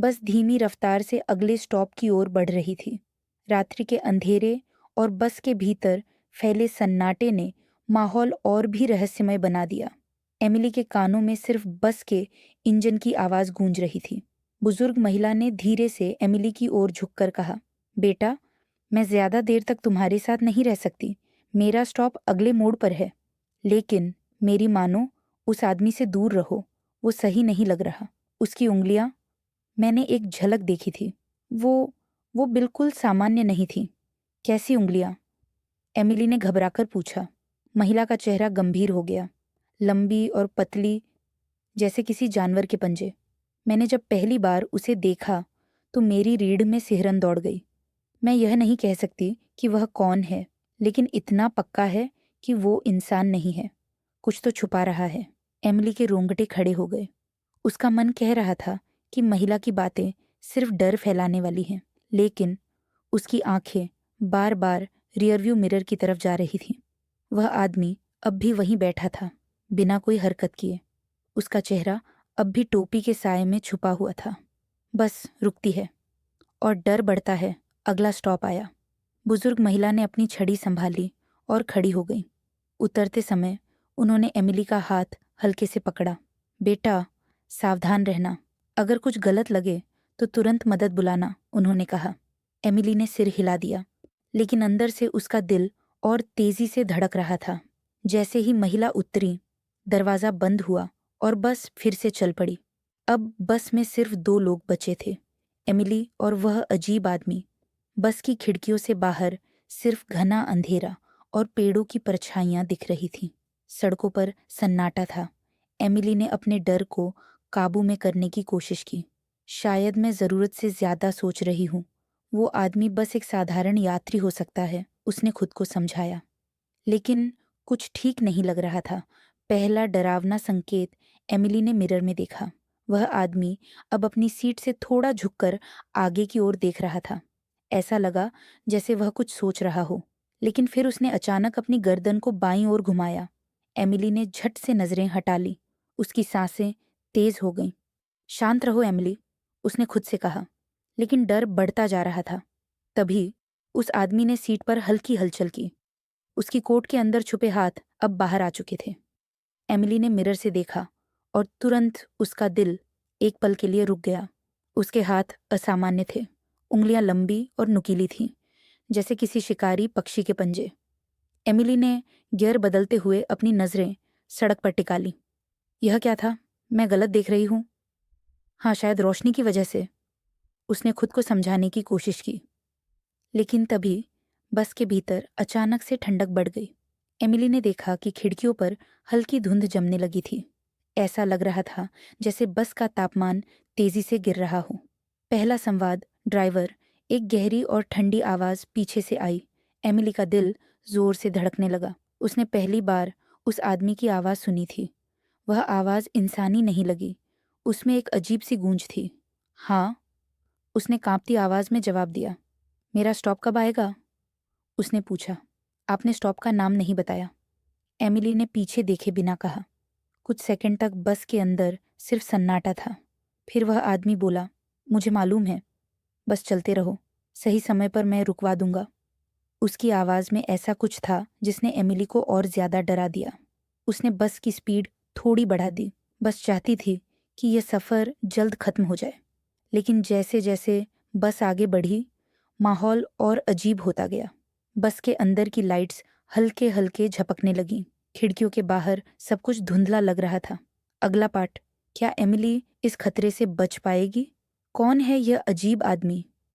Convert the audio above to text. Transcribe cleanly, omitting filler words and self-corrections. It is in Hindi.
बस धीमी रफ्तार से अगले स्टॉप की ओर बढ़ रही थी। रात्रि के अंधेरे और बस के भीतर फैले सन्नाटे ने माहौल और भी रहस्यमय बना दिया। एमिली के कानों में सिर्फ बस के इंजन की आवाज गूंज रही थी। बुजुर्ग महिला ने धीरे से एमिली की ओर झुककर कहा, बेटा, मैं ज्यादा देर तक तुम्हारे साथ नहीं रह सकती। मेरा स्टॉप अगले मोड़ पर है। लेकिन मेरी मानो, उस आदमी से दूर रहो। वो सही नहीं लग रहा। उसकी उंगलियां, मैंने एक झलक देखी थी। वो बिल्कुल सामान्य नहीं थी। कैसी उंगलियां? एमिली ने घबराकर पूछा। महिला का चेहरा गंभीर हो गया, लंबी और पतली, जैसे किसी जानवर के पंजे। मैंने जब पहली बार उसे देखा तो मेरी रीढ़ में सिहरन दौड़ गई। मैं यह नहीं कह सकती कि वह कौन है, लेकिन इतना पक्का है कि वो इंसान नहीं है। कुछ तो छुपा रहा है। एमिली के रोंगटे खड़े हो गए। उसका मन कह रहा था कि महिला की बातें सिर्फ डर फैलाने वाली हैं, लेकिन उसकी आंखें बार बार रियरव्यू मिरर की तरफ जा रही थीं। वह आदमी अब भी वहीं बैठा था, बिना कोई हरकत किए। उसका चेहरा अब भी टोपी के साए में छुपा हुआ था। बस रुकती है और डर बढ़ता है। अगला स्टॉप आया। बुजुर्ग महिला ने अपनी छड़ी संभाली और खड़ी हो गई। उतरते समय उन्होंने एमिली का हाथ हल्के से पकड़ा। बेटा, सावधान रहना। अगर कुछ गलत लगे तो तुरंत मदद बुलाना, उन्होंने कहा। एमिली ने सिर हिला दिया, लेकिन अंदर से उसका दिल और तेजी से धड़क रहा था। जैसे ही महिला उतरी, दरवाजा बंद हुआ और बस फिर से चल पड़ी। अब बस में सिर्फ 2 लोग बचे थे, एमिली और वह अजीब आदमी। बस की खिड़कियों से बाहर सिर्फ घना अंधेरा और पेड़ों की परछाइयां दिख रही थीं। सड़कों पर सन्नाटा था। एमिली ने अपने डर को काबू में करने की कोशिश की। शायद मैं जरूरत से ज्यादा सोच रही हूँ। वो आदमी बस एक साधारण यात्री हो सकता है, उसने खुद को समझाया। लेकिन कुछ ठीक नहीं लग रहा था। पहला डरावना संकेत एमिली ने मिरर में देखा। वह आदमी अब अपनी सीट से थोड़ा झुककर आगे की ओर देख रहा था। ऐसा लगा जैसे वह कुछ सोच रहा हो। लेकिन फिर उसने अचानक अपनी गर्दन को बाईं ओर घुमाया। एमिली ने झट से नजरें हटा ली। उसकी सांसें तेज हो गईं। शांत रहो एमिली, उसने खुद से कहा, लेकिन डर बढ़ता जा रहा था। तभी उस आदमी ने सीट पर हल्की हलचल की। उसकी कोट के अंदर छुपे हाथ अब बाहर आ चुके थे। एमिली ने मिरर से देखा और तुरंत उसका दिल एक पल के लिए रुक गया। उसके हाथ असामान्य थे। उंगलियां लंबी और नुकीली थीं, जैसे किसी शिकारी पक्षी के पंजे। एमिली ने गियर बदलते हुए अपनी नजरें सड़क पर टिका ली। यह क्या था? मैं गलत देख रही हूँ। हाँ, शायद रोशनी की वजह से, उसने खुद को समझाने की कोशिश की। लेकिन तभी बस के भीतर अचानक से ठंडक बढ़ गई। एमिली ने देखा कि खिड़कियों पर हल्की धुंध जमने लगी थी। ऐसा लग रहा था जैसे बस का तापमान तेजी से गिर रहा हो। पहला संवाद, ड्राइवर, एक गहरी और ठंडी आवाज पीछे से आई। एमिली का दिल जोर से धड़कने लगा। उसने पहली बार उस आदमी की आवाज सुनी थी। वह आवाज इंसानी नहीं लगी। उसमें एक अजीब सी गूंज थी। हाँ, उसने कांपती आवाज में जवाब दिया। मेरा स्टॉप कब आएगा? उसने पूछा। आपने स्टॉप का नाम नहीं बताया, एमिली ने पीछे देखे बिना कहा। कुछ सेकंड तक बस के अंदर सिर्फ सन्नाटा था। फिर वह आदमी बोला, मुझे मालूम है, बस चलते रहो, सही समय पर मैं रुकवा दूंगा। उसकी आवाज में ऐसा कुछ था जिसने एमिली को और ज्यादा डरा दिया। उसने बस की स्पीड थोड़ी बढ़ा दी, बस चाहती थी कि यह सफर जल्द खत्म हो जाए। लेकिन जैसे जैसे बस आगे बढ़ी, माहौल और अजीब होता गया। बस के अंदर की लाइट्स हल्के हल्के झपकने लगीं। खिड़कियों के बाहर सब कुछ धुंधला लग रहा था। अगला पार्ट, क्या एमिली इस खतरे से बच पाएगी? कौन है यह अजीब आदमी